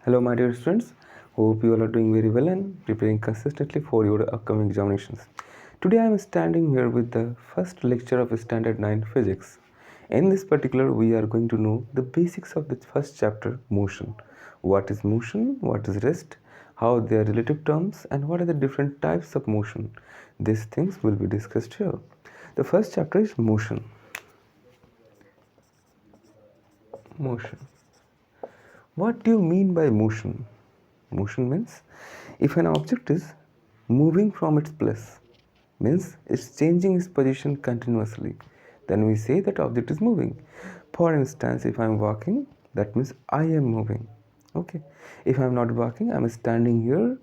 Hello, my dear students. Hope you all are doing very well and preparing consistently for your upcoming examinations. Today, I am standing here with the first lecture of Standard 9 Physics. In this particular, we are going to know the basics of the first chapter, motion. What is motion? What is rest? How they are relative terms, and what are the different types of motion? These things will be discussed here. The first chapter is motion. Motion. What do you mean by motion? Motion means if an object is moving from its place, means it's changing its position continuously, then we say that object is moving. For instance, if I'm walking, that means I am moving. Okay. If I'm not walking, I'm standing here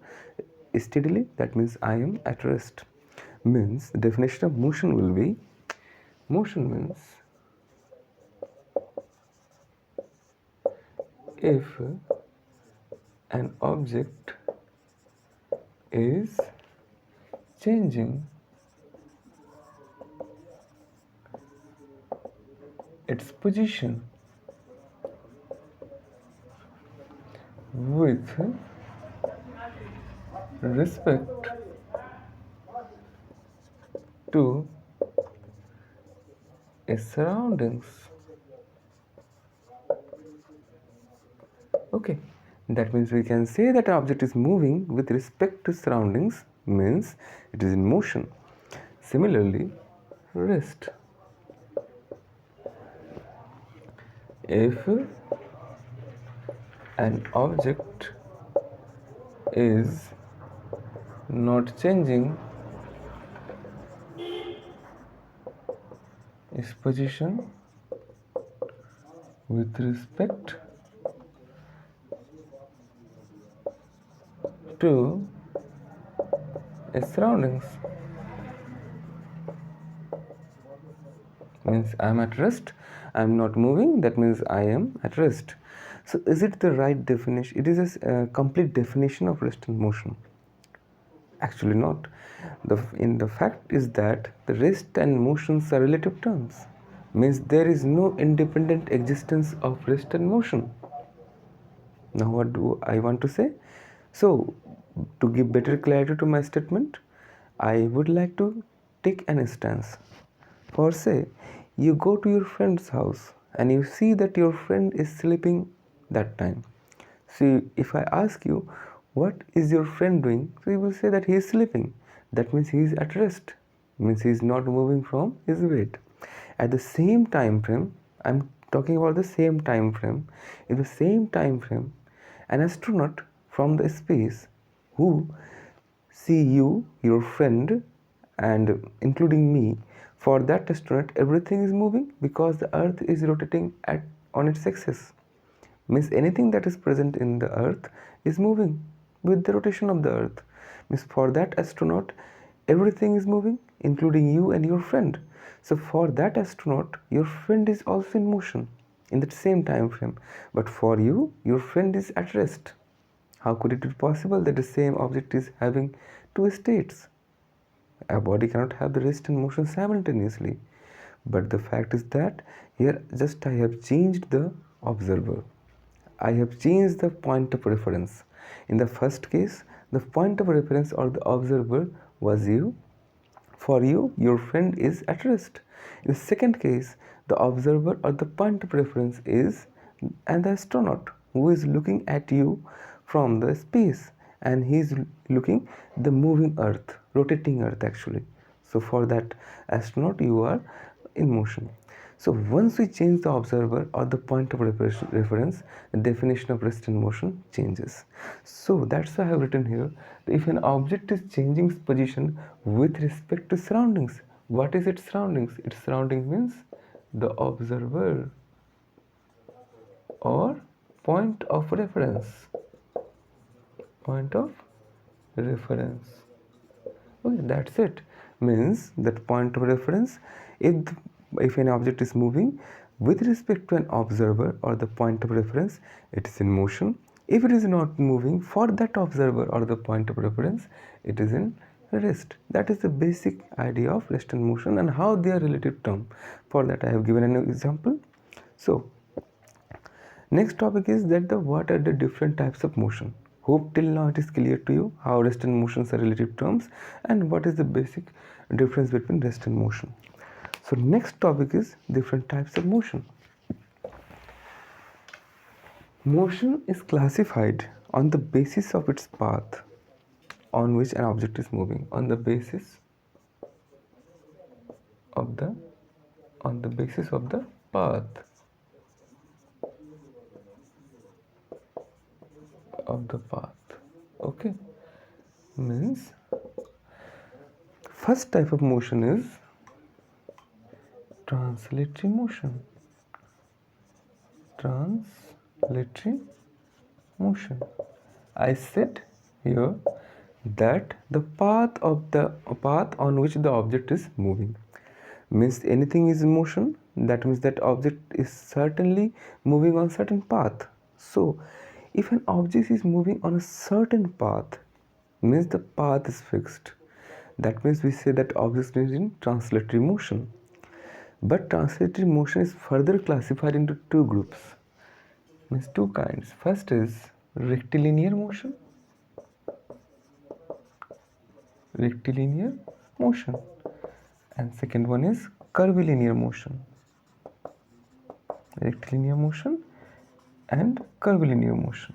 steadily, that means I am at rest. Means the definition of motion will be, motion means if an object is changing its position with respect to its surroundings. Okay, that means we can say that an object is moving with respect to surroundings, means it is in motion. Similarly, rest. If an object is not changing its position with respect to its surroundings, means I am at rest, I am not moving, that means I am at rest. So is it the right definition? It is a complete definition of rest and motion. Actually not. The fact is that the rest and motions are relative terms, means there is no independent existence of rest and motion. Now what do I want to say? So to give better clarity to my statement, I would like to take an instance. For say, you go to your friend's house and you see that your friend is sleeping that time. So if I ask you, what is your friend doing? So you will say that he is sleeping. That means he is at rest. Means he is not moving from his bed. At the same time frame, I'm talking about the same time frame. In the same time frame, an astronaut from the space who see you, your friend, and including me, for that astronaut everything is moving because the earth is rotating on its axis. Means anything that is present in the earth is moving with the rotation of the earth. Means for that astronaut everything is moving, including you and your friend. So for that astronaut your friend is also in motion in that same time frame, but for you your friend is at rest. How could it be possible that the same object is having two states? A body cannot have the rest and motion simultaneously. But the fact is that here just I have changed the observer. I have changed the point of reference. In the first case, the point of reference or the observer was you. For you, your friend is at rest. In the second case, the observer or the point of reference is an astronaut who is looking at you from the space, and he is looking the moving earth, rotating earth actually. So for that astronaut you are in motion. So once we change the observer or the point of reference, the definition of rest and motion changes. So that's why I have written here, if an object is changing its position with respect to surroundings. What is its surroundings? Its surrounding means the observer or point of reference. Point of reference. Okay, that's it. Means that point of reference, if an object is moving with respect to an observer or the point of reference, it is in motion. If it is not moving for that observer or the point of reference, it is in rest. That is the basic idea of rest and motion and how they are relative term. For that I have given an example. So Next topic is that what are the different types of motion. Hope till now it is clear to you how rest and motions are relative terms and what is the basic difference between rest and motion. So next topic is different types of motion. Motion is classified on the basis of its path on which an object is moving, on the basis of the path okay, means first type of motion is translatory motion. I said here that the path on which the object is moving means anything is in motion, that means that object is certainly moving on certain path. So if an object is moving on a certain path means the path is fixed. That means we say that object is in translatory motion. But translatory motion is further classified into two groups, means two kinds. First is rectilinear motion, and second one is curvilinear motion. Rectilinear motion and curvilinear motion.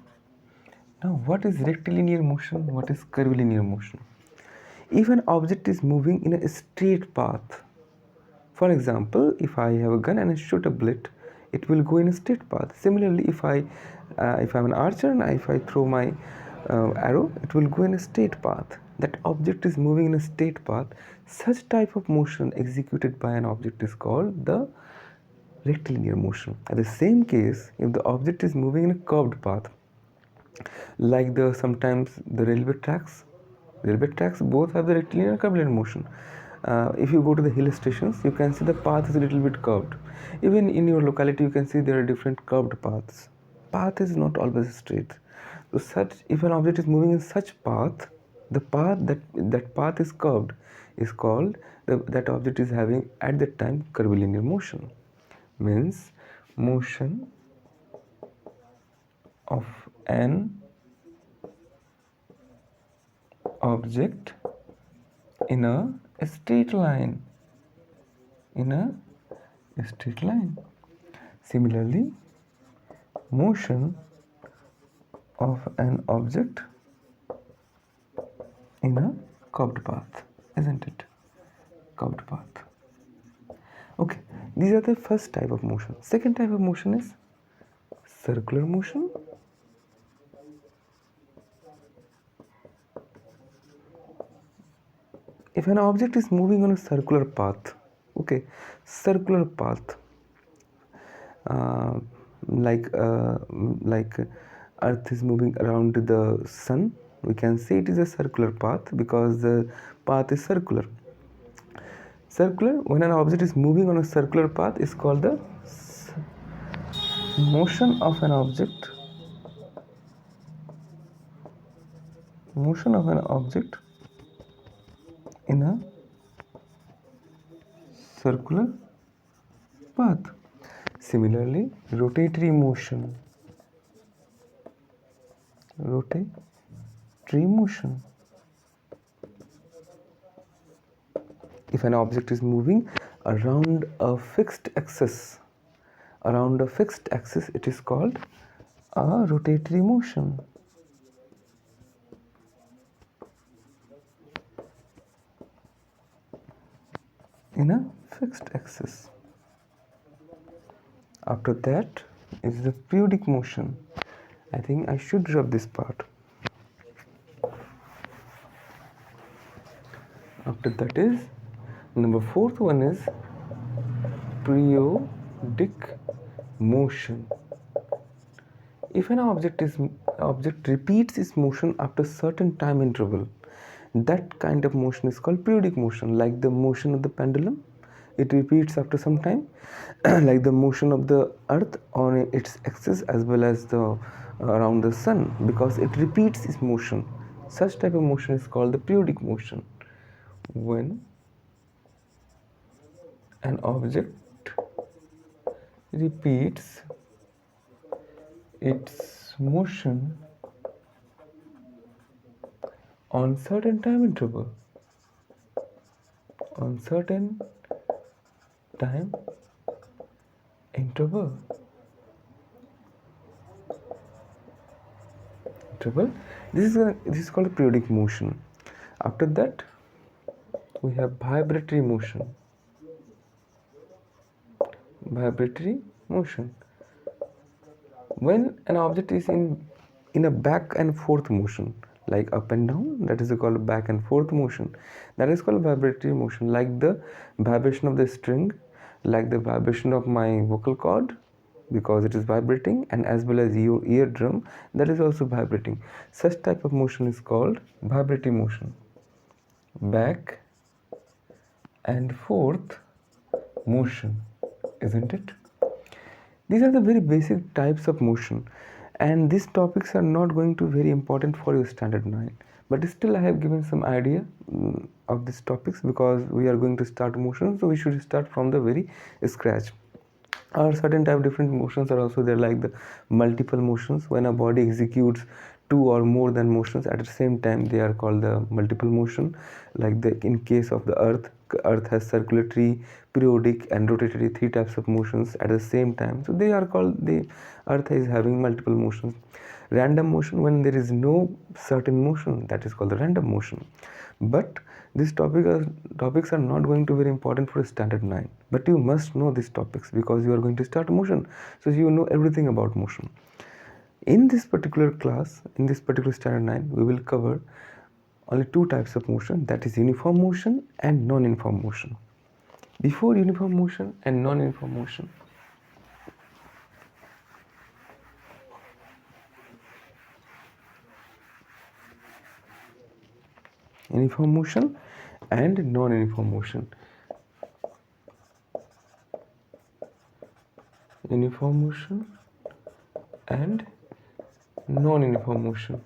Now what is rectilinear motion? What is curvilinear motion? If an object is moving in a straight path, for example, if I have a gun and I shoot a bullet, it will go in a straight path. Similarly, if I'm an archer and if I throw my arrow, it will go in a straight path. That object is moving in a straight path. Such type of motion executed by an object is called the rectilinear motion. At the same case, if the object is moving in a curved path, like sometimes the railway tracks both have the rectilinear and curvilinear motion. If you go to the hill stations, you can see the path is a little bit curved. Even in your locality, you can see there are different curved paths. Path is not always straight. So if an object is moving in such path, the path that path is curved is called that object is having at that time curvilinear motion. Means motion of an object in a straight line. Similarly, motion of an object in a curved path, isn't it? Curved path. Okay, these are the first type of motion. Second type of motion is circular motion. If an object is moving on a circular path, like Earth is moving around the sun, we can say it is a circular path because the path is circular. When an object is moving on a circular path is called the motion of an object. In a circular path. Similarly, rotatory motion. If an object is moving around a fixed axis, it is called a rotatory motion. In a fixed axis. After that is the periodic motion. I think I should drop this part. After that is number fourth one is periodic motion. If an object repeats its motion after a certain time interval, that kind of motion is called periodic motion, like the motion of the pendulum. It repeats after some time, like the motion of the earth on its axis as well as around the sun, because it repeats its motion. Such type of motion is called the periodic motion. When an object repeats its motion on certain time interval. On certain time interval. This is called a periodic motion. After that, we have vibratory motion. Vibratory motion. When an object is in a back and forth motion, like up and down, that is called back and forth motion. That is called vibratory motion, like the vibration of the string, like the vibration of my vocal cord, because it is vibrating, and as well as your eardrum, that is also vibrating. Such type of motion is called vibratory motion. Back and forth motion, isn't it? These are the very basic types of motion, and these topics are not going to be very important for your standard 9, but still I have given some idea of these topics, because we are going to start motion, so we should start from the very scratch. Or certain type of different motions are also there, like the multiple motions. When a body executes two or more than motions at the same time, they are called the multiple motion. Like in case of the earth has circulatory, periodic and rotatory, three types of motions at the same time, so they are called, the earth is having multiple motions. Random motion, when there is no certain motion, that is called the random motion. But these topics are not going to be very important for standard 9, but you must know these topics because you are going to start motion, so you know everything about motion. In this particular class, in this particular standard 9, we will cover only two types of motion, that is uniform motion and non-uniform motion. Before uniform motion and non-uniform motion, uniform motion and non-uniform motion. Uniform motion and non-uniform motion.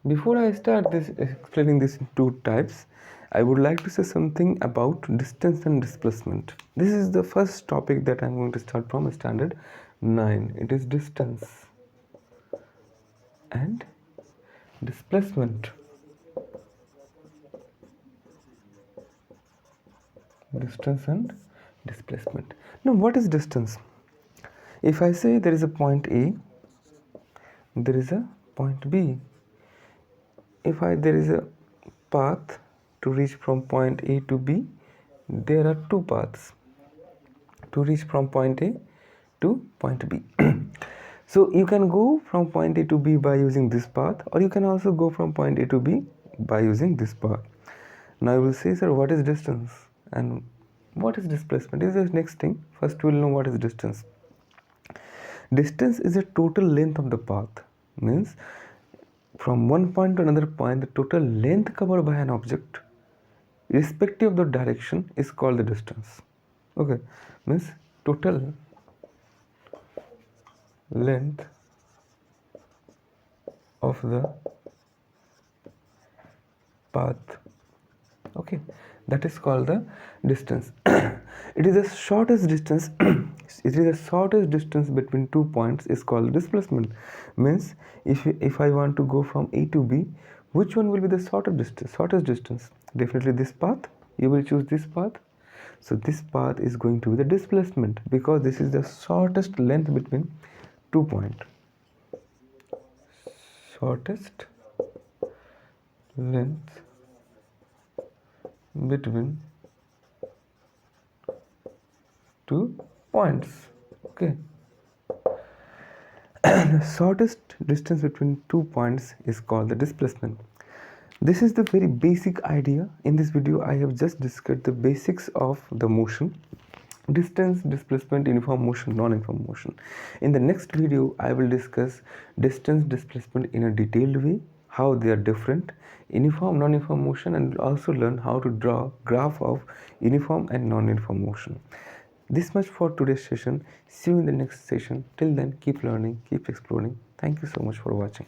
Before I start this explaining these two types, I would like to say something about distance and displacement. This is the first topic that I am going to start from standard 9. It is distance and displacement. Distance and displacement. Now, what is distance? If I say there is a point A, there is a point B. If there is a path to reach from point A to B, there are two paths to reach from point A to point B. So you can go from point A to B by using this path, or you can also go from point A to B by using this path. Now you will say, sir, what is distance and what is displacement? This is the next thing. First we will know what is distance. Distance is the total length of the path. Means from one point to another point, the total length covered by an object, irrespective of the direction, is called the distance. Okay, means total length of the path. Okay, that is called the distance. It is the shortest distance. It is the shortest distance between 2 points is called displacement. Means if I want to go from A to B, which one will be the shortest distance? Definitely this path. You will choose this path. So this path is going to be the displacement, because this is the shortest length between 2 points. Shortest length between 2 points. Okay. The shortest distance between 2 points is called the displacement. This is the very basic idea. In this video, I have just discussed the basics of the motion: distance, displacement, uniform motion, non-uniform motion. In the next video, I will discuss distance, displacement in a detailed way, how they are different, uniform, non-uniform motion, and also learn how to draw graph of uniform and non-uniform motion. This much for today's session. See you in the next session. Till then, keep learning, keep exploring. Thank you so much for watching.